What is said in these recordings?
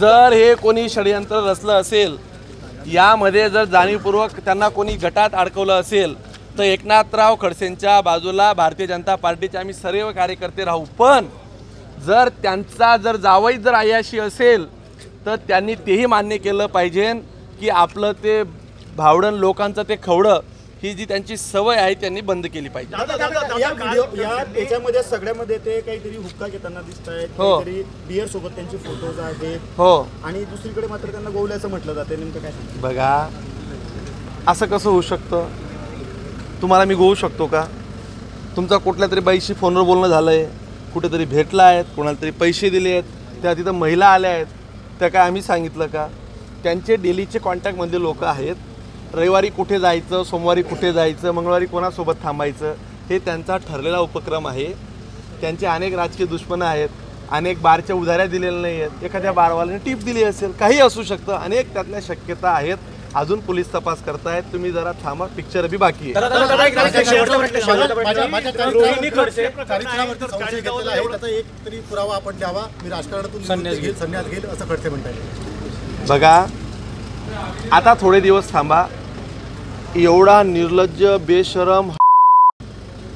जर हे कोणी षडयंत्र रचलं असेल, यामध्ये जर जाणीवपूर्वक त्यांना कोणी गटात अडकवलं असेल, तर एकनाथराव खडसेंच्या बाजूला भारतीय जनता पार्टीचे आम्ही सर्व कार्यकर्ते राहू। पण जर त्यांचा जर जावई जर आयाशी असेल तर त्यांनी तेही मान्य केलं पाहिजे की आपलं ते भावडण लोकांचं ते खवडं ही जी त्यांची सवय आहे त्यांनी बंद केली पाहिजे। याच्यामध्ये सगळ्यामध्ये ते काहीतरी हुक्का घेताना दिसत आहेत, काहीतरी बियर सोबत त्यांचे फोटोज आहेत, हो, आणि दुसरीकडे मात्र त्यांना गोवल्याचं म्हटलं जाते, नेमकं काय? बघा, असं कसं होऊ शकतं? तुम्हाला मी गोवू शकतो का? तुमचा कुठल्या तरी बाईशी फोनवर बोलणं झालंय, कुठेतरी भेटला आहेत, कोणाला तरी पैसे दिले आहेत, त्या तिथं महिला आल्या आहेत, त्या काय आम्ही सांगितलं का? त्यांचे डेलीचे कॉन्टॅक्टमधले लोक आहेत, रविवारी कुठे जायचं, सोमवारी कुठे जायचं, मंगळवारी कोणासोबत थांबायचं, हे त्यांचा ठरलेला उपक्रम आहे। त्यांचे अनेक राजकीय दुश्मन आहेत, अनेक बारच्या उधाऱ्या दिलेल्या नाही आहेत, एखाद्या बारवाल्याने टिप दिली असेल, काही असू शकतं, अनेक त्यातल्या शक्यता आहेत। अजून पोलीस तपास करतायत, तुम्ही जरा थांबा, पिक्चर बी बाकी आहे। पुरावा आपण द्यावा, मी राजकारणातून संन्यास घेईल असं खडसे म्हणतात। बघा, आता थोडे दिवस थांबा, एवढा निर्लज्ज, बेशरम,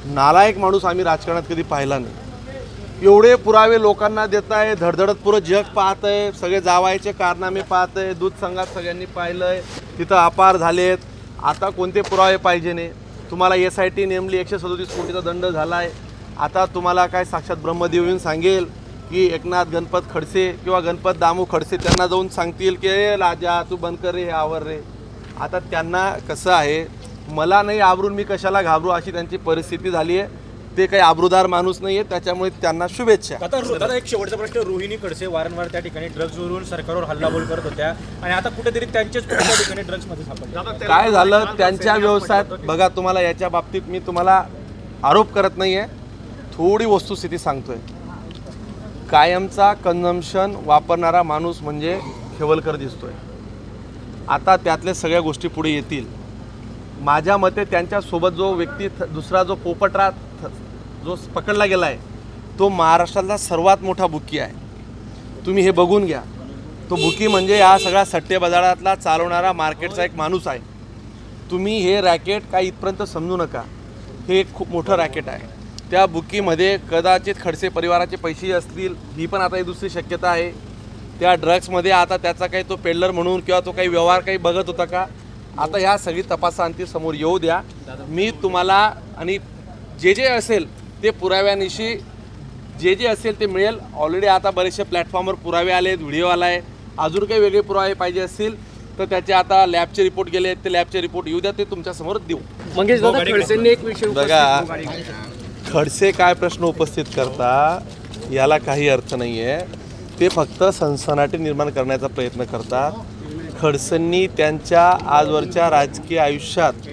नालायक माणूस आम्ही राजकारणात कधी पाहिला नाही। एवढे पुरावे लोकांना देत आहे, धडधडत पुरं जग पाहत आहे, सगळे जावायचे कारनामे पाहत आहे, दूध संघात सगळ्यांनी पाहिलंय, तिथं अपार झालेत। आता कोणते पुरावे पाहिजे नाही तुम्हाला? SIT नेमली, 137 कोटीचा दंड झाला आहे। आता तुम्हाला काय साक्षात ब्रह्मदेव येऊन सांगेल की एकनाथ गणपत खडसे किंवा गणपत दामू खडसे त्यांना जाऊन सांगतील की राजा तू बंद कर रे, हे आवर रे। आता त्यांना कसं आहे, मला नाही आवरून मी कशाला घाबरू, अशी त्यांची परिस्थिती झाली आहे। ते काही आबरूदार माणूस नाही आहे, त्याच्यामुळे त्यांना शुभेच्छा। आता एक शेवटचा प्रश्न, रोहिणी खडसे वारंवार त्या ठिकाणी ड्रग्जवरून सरकारवर हल्लाबोल करत होत्या आणि आता कुठेतरी त्यांचेच त्या ठिकाणी ड्रग्जमध्ये सापडले। काय झालं त्यांच्या व्यवसायात? बघा, तुम्हाला याच्या बाबतीत मी तुम्हाला आरोप करत नाही आहे, थोडी वस्तुस्थिती सांगतोय। कायमचा कन्झम्पशन वापरणारा माणूस म्हणजे खेवलकर दिसतोय। आता त्यातल्या सगळ्या गोष्टी पुढे येतील। माझ्या मते त्यांच्यासोबत जो व्यक्ती दुसरा जो पोपटराव जो पकडला गेला आहे, तो महाराष्ट्रातला सर्वात मोठा बुकी आहे। तुम्ही हे बघून घ्या, तो बुकी म्हणजे या सगळ्या सट्टे बाजारातला चालवणारा मार्केटचा एक माणूस आहे। तुम्ही हे रॅकेट काही इथपर्यंत समजू नका, हे एक खूप मोठं रॅकेट आहे। त्या बुकीमध्ये कदाचित खडसे परिवाराचे पैसे असतील, ही पण आता ही दुसरी शक्यता आहे। त्या ड्रग्समध्ये आता त्याचा काही तो पेडलर म्हणून किंवा तो काही व्यवहार काही बघत होता का? आता ह्या सगळी तपासांती समोर येऊ द्या। मी तुम्हाला आणि जे असेल ते पुराव्यानिशी जे असेल ते मिळेल। ऑलरेडी आता बरेचसे प्लॅटफॉर्मवर पुरावे आले आहेत, व्हिडिओ आला आहे। अजून काही वेगळे पुरावे पाहिजे असतील तर त्याचे आता लॅबचे रिपोर्ट गेले आहेत, ते लॅबचे रिपोर्ट येऊ द्या, ते तुमच्यासमोर देऊ। मंगेश दादा, खडसेंनी एक विषय बघा, खडसे काय प्रश्न उपस्थित करता याला काही अर्थ नाही आहे। ते फक्त सनसनाटी निर्माण करण्याचा प्रयत्न करतात। खडसेंनी त्यांच्या आजवरच्या राजकीय आयुष्यात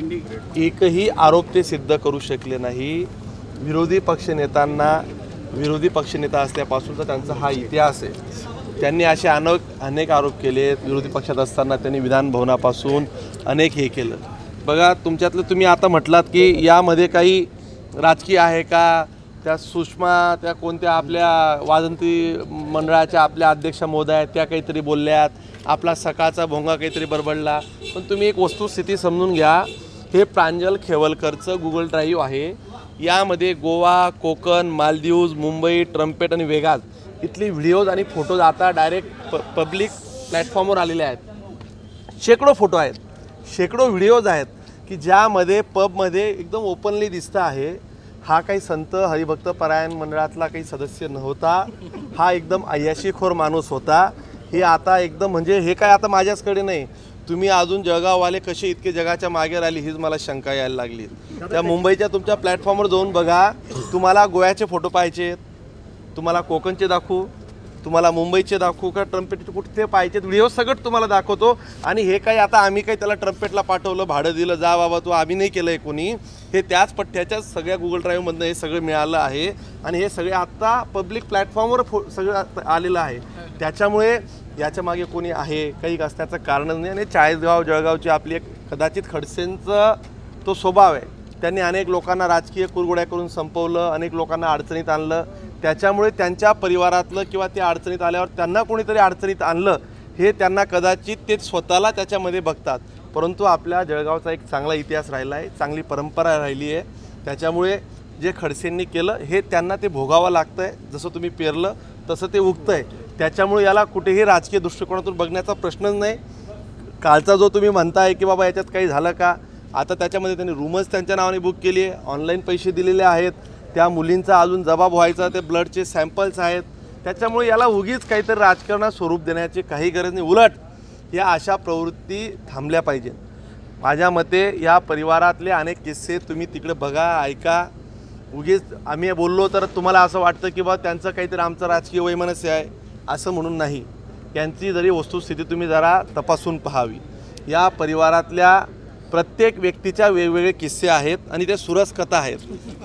एकही आरोप ते सिद्ध करू शकले नाही। विरोधी पक्षनेता असल्यापासूनचा त्यांचा हा इतिहास आहे। त्यांनी असे अनेक आरोप केलेत। विरोधी पक्षात असताना त्यांनी विधान भवनापासून अनेक हे केलं। बघा, तुमच्यातलं तुम्ही आता म्हटलात की यामध्ये काही राजकीय आहे का? त्या सुषमा, त्या कोणत्या आपल्या वाजंत्री मंडळाच्या आपल्या अध्यक्ष महोदया, त्या काहीतरी बोलल्यात, आपला सकाळचा भोंगा काहीतरी बडबडला। पण तुम्ही एक वस्तुस्थिती समजून घ्या, हे प्रांजल खेवलकरचं गुगल ड्राईव्ह आहे। यामध्ये गोवा, कोकण, मालदीव्स, मुंबई, ट्रम्पेट आणि वेगास इथली व्हिडिओज आणि फोटोज आता डायरेक्ट पब्लिक प्लॅटफॉर्मवर आलेले आहेत। शेकडो फोटो आहेत, शेकडो व्हिडिओज आहेत की ज्यामध्ये पबमध्ये एकदम ओपनली दिसतं आहे हा काही संत हरिभक्त परायण मंडळातला काही सदस्य नव्हता, हा एकदम अय्याशीखोर माणूस होता। हे आता एकदम म्हणजे हे काय आता माझ्याचकडे नाही, तुम्ही अजून जळगाववाले कसे इतके जगाच्या मागे राहिले हीच मला शंका यायला लागली। त्या मुंबईच्या तुमच्या प्लॅटफॉर्मवर जाऊन बघा, तुम्हाला गोव्याचे फोटो पाहिजेत, तुम्हाला कोकणचे दाखवू, तुम्हाला मुंबईचे दाखवू का ट्रम्पेटचे कुठे पाहिजेत व्हिडिओ सगळं तुम्हाला दाखवतो। आणि हे काही आता आम्ही काही त्याला ट्रम्पेटला पाठवलं, भाडं दिलं, जा बाबा तो, आम्ही नाही केलं आहे कोणी। हे त्याच पठ्ठ्याच्या सगळ्या गुगल ड्राईव्हमधनं हे सगळं मिळालं आहे आणि हे सगळे आत्ता पब्लिक प्लॅटफॉर्मवर सगळं आलेलं आहे। त्याच्यामुळे याच्या मागे कोणी आहे काही असण्याचं कारणच नाही। आणि चाळीसगाव जळगावची आपली एक कदाचित खडसेंचा तो स्वभाव आहे, त्यांनी अनेक लोकांना राजकीय कुरघोड्या करून संपवलं, अनेक लोकांना अडचणीत आणलं। त्याच्यामुळे त्यांच्या परिवारातलं किंवा ते अडचणीत आल्यावर त्यांना कोणीतरी अडचणीत आणलं हे त्यांना कदाचित ते स्वतःला त्याच्यामध्ये बघतात. परंतु आपल्या जळगावचा एक चांगला इतिहास राहिला आहे, चांगली परंपरा राहिली आहे. त्याच्यामुळे जे खडसेंनी केलं हे त्यांना ते भोगावं लागतं आहे. जसं तुम्ही पेरलं तसं ते उगतं आहे. त्याच्यामुळे याला कुठेही राजकीय दृष्टिकोनातून बघण्याचा प्रश्नच नाही. कालचा जो तुम्ही म्हणताय की बाबा याच्यात काही झालं का, आता त्याच्यामध्ये त्यांनी रूमच त्यांच्या नावाने बुक केली आहे, ऑनलाईन पैसे दिलेले आहेत, त्या मुलींचा अजून जबाब व्हायचा, ते ब्लडचे सॅम्पल्स आहेत. त्याच्यामुळे याला उगीच काहीतरी राजकारणात स्वरूप देण्याची काही गरज नाही. उलट या अशा प्रवृत्ती थांबल्या पाहिजेत. माझ्या मते या परिवारातले अनेक किस्से तुम्ही तिकडे बघा, ऐका. उगीच आम्ही बोललो तर तुम्हाला असं वाटतं की बा त्यांचं काहीतरी आमचं राजकीय वैमनस्य आहे, असं म्हणून नाही. त्यांची जरी वस्तुस्थिती तुम्ही जरा तपासून पाहावी. या परिवारातल्या प्रत्येक व्यक्तीच्या वेगवेगळे किस्से आहेत आणि ते सुरस कथा आहेत.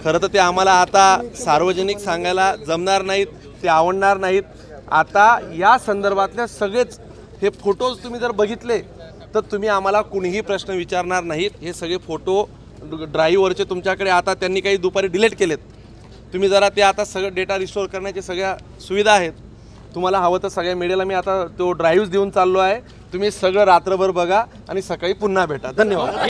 खरं तर ते आम्हाला आता सार्वजनिक सांगायला जमणार नाहीत, ते आवडणार नाहीत. आता या संदर्भातल्या सगळेच हे फोटोज तुम्ही जर बघितले तर तुम्ही आम्हाला कुणीही प्रश्न विचारणार नाहीत. हे सगळे फोटो ड्राईव्हवरचे तुमच्याकडे आता त्यांनी काही दुपारी डिलीट केलेत. तुम्ही जरा ते आता सगळं डेटा रिस्टोअर करण्याच्या सगळ्या सुविधा आहेत. तुम्हाला हवं तर सगळ्या मीडियाला मी आता तो ड्राईव्ह देऊन चाललो आहे. तुम्ही सगळं रात्रभर बघा आणि सकाळी पुन्हा भेटा. धन्यवाद.